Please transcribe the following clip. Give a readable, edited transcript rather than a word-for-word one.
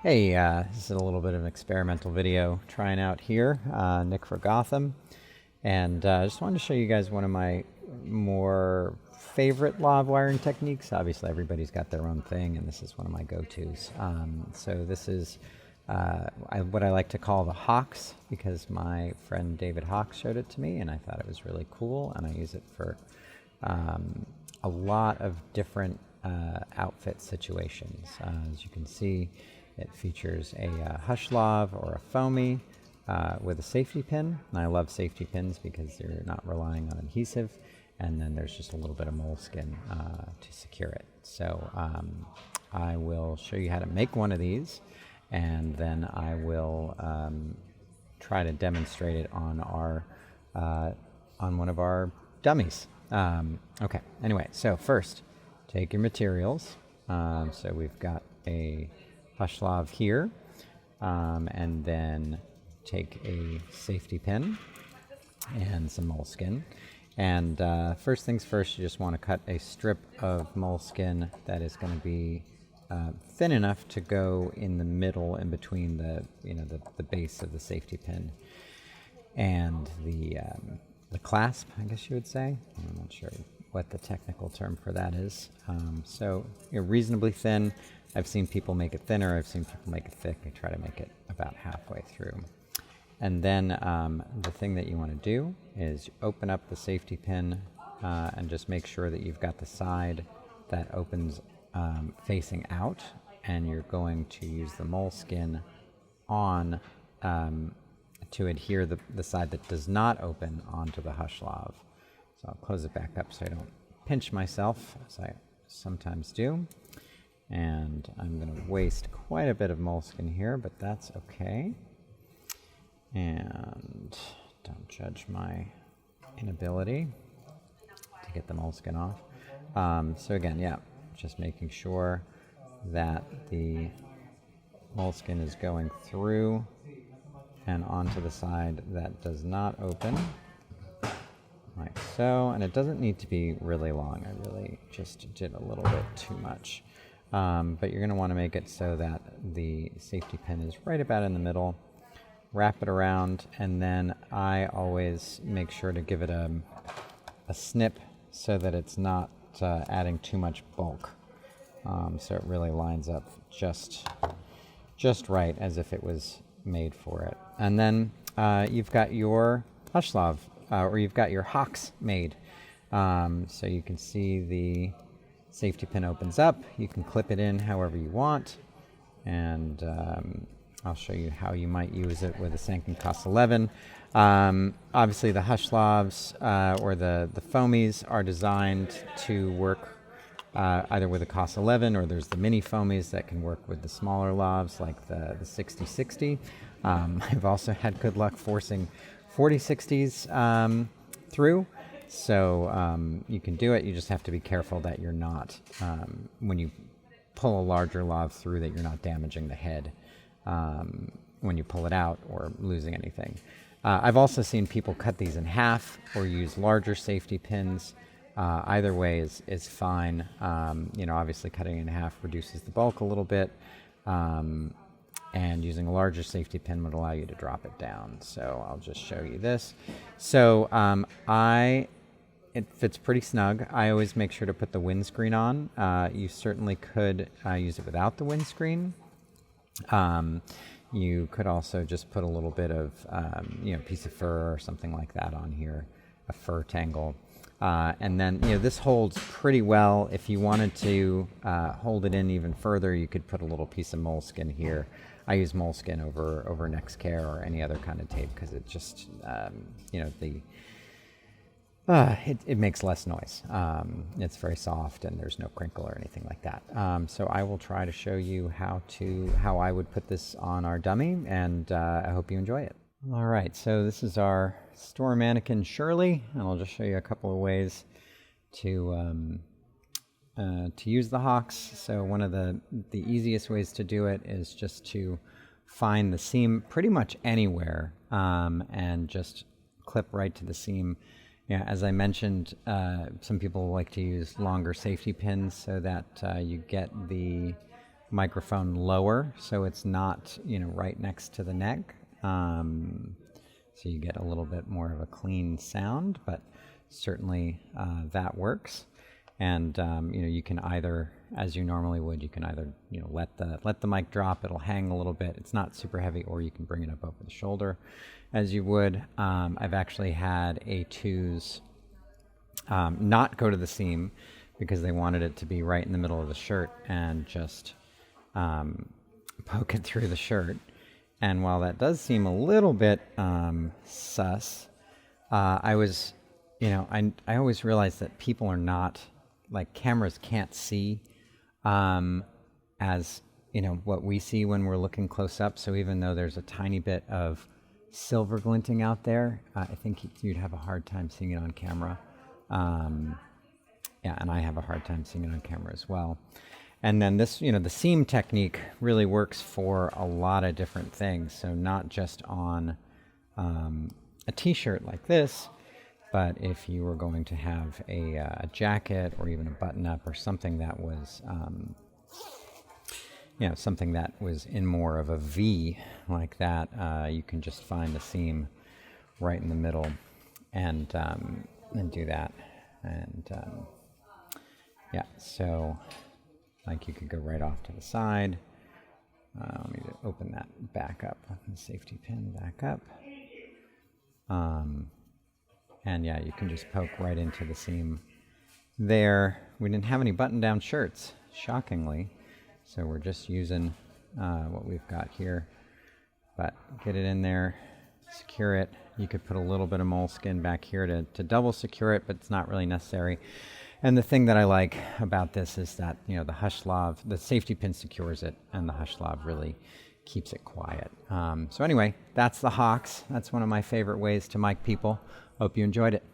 Hey, this is a little bit of an experimental video trying out here, Nick for Gotham, and I just wanted to show you guys one of my more favorite law of wiring techniques. Obviously, everybody's got their own thing, and this is one of my go-tos. So this is what I like to call the Hocs, because my friend David Hocs showed it to me, and I thought it was really cool, and I use it for a lot of different outfit situations. As you can see, it features a hush lav or a foamy with a safety pin. And I love safety pins because you're not relying on adhesive. And then there's just a little bit of moleskin to secure it. So I will show you how to make one of these, and then I will try to demonstrate it on on one of our dummies. Okay, anyway, so first, take your materials. So we've got a hush lav here, and then take a safety pin and some moleskin. And first things first, you just want to cut a strip of moleskin that is going to be thin enough to go in the middle, in between the base of the safety pin and the clasp, I guess you would say. I'm not sure what the technical term for that is. So reasonably thin. I've seen people make it thinner. I've seen people make it thick. I try to make it about halfway through. And then the thing that you want to do is you open up the safety pin and just make sure that you've got the side that opens facing out, and you're going to use the moleskin on to adhere the side that does not open onto the hush lav. So I'll close it back up so I don't pinch myself, as I sometimes do. And I'm going to waste quite a bit of moleskin here, but that's okay. And don't judge my inability to get the moleskin off. So again, just making sure that the moleskin is going through and onto the side that does not open, like so. And it doesn't need to be really long. I really just did a little bit too much. But you're going to want to make it so that the safety pin is right about in the middle. Wrap it around, and then I always make sure to give it a snip so that it's not adding too much bulk. So it really lines up just right, as if it was made for it. And then you've got your hush lav, or you've got your Hocs made. So you can see the safety pin opens up. You can clip it in however you want, and I'll show you how you might use it with a Sankin Cos 11. Obviously, the hush lavs or the foamies are designed to work either with a Cos 11, or there's the mini foamies that can work with the smaller lavs, like the 6060. I've also had good luck forcing 4060s through. So you can do it. You just have to be careful that you're not, when you pull a larger lav through, that you're not damaging the head when you pull it out or losing anything. I've also seen people cut these in half or use larger safety pins. Either way is fine. Obviously cutting in half reduces the bulk a little bit, and using a larger safety pin would allow you to drop it down. So I'll just show you this. So it fits pretty snug. I always make sure to put the windscreen on. You certainly could use it without the windscreen. You could also just put a little bit of, piece of fur or something like that on here, a fur tangle. And then, this holds pretty well. If you wanted to hold it in even further, you could put a little piece of moleskin here. I use moleskin over Nextcare or any other kind of tape, because it just, it makes less noise. It's very soft, and there's no crinkle or anything like that. So I will try to show you how I would put this on our dummy, and I hope you enjoy it. All right, so this is our store mannequin Shirley, and I'll just show you a couple of ways to use the Hocs. So one of the easiest ways to do it is just to find the seam pretty much anywhere, and just clip right to the seam. Yeah, as I mentioned, some people like to use longer safety pins so that you get the microphone lower so it's not, right next to the neck. So you get a little bit more of a clean sound, but certainly that works. And you can either, as you normally would, you can either let the mic drop. It'll hang a little bit. It's not super heavy, or you can bring it up over the shoulder, as you would. I've actually had A2s not go to the seam because they wanted it to be right in the middle of the shirt and just poke it through the shirt. And while that does seem a little bit sus, I was, I always realize that people are not, like, cameras can't see as, what we see when we're looking close up. So even though there's a tiny bit of silver glinting out there, I think you'd have a hard time seeing it on camera. Yeah, and I have a hard time seeing it on camera as well. And then this, the seam technique really works for a lot of different things. So not just on a t-shirt like this, but if you were going to have a jacket or even a button-up or something that was, something that was in more of a V like that, you can just find the seam right in the middle and do that. And yeah, so like you could go right off to the side. Let me open that back up, the safety pin back up. And yeah, you can just poke right into the seam there. We didn't have any button-down shirts, shockingly, so we're just using what we've got here. But get it in there, secure it. You could put a little bit of moleskin back here to double secure it, but it's not really necessary. And the thing that I like about this is that, the Hushlav, the safety pin secures it, and the Hushlav really keeps it quiet. So anyway, that's the Hocs. That's one of my favorite ways to mic people. Hope you enjoyed it.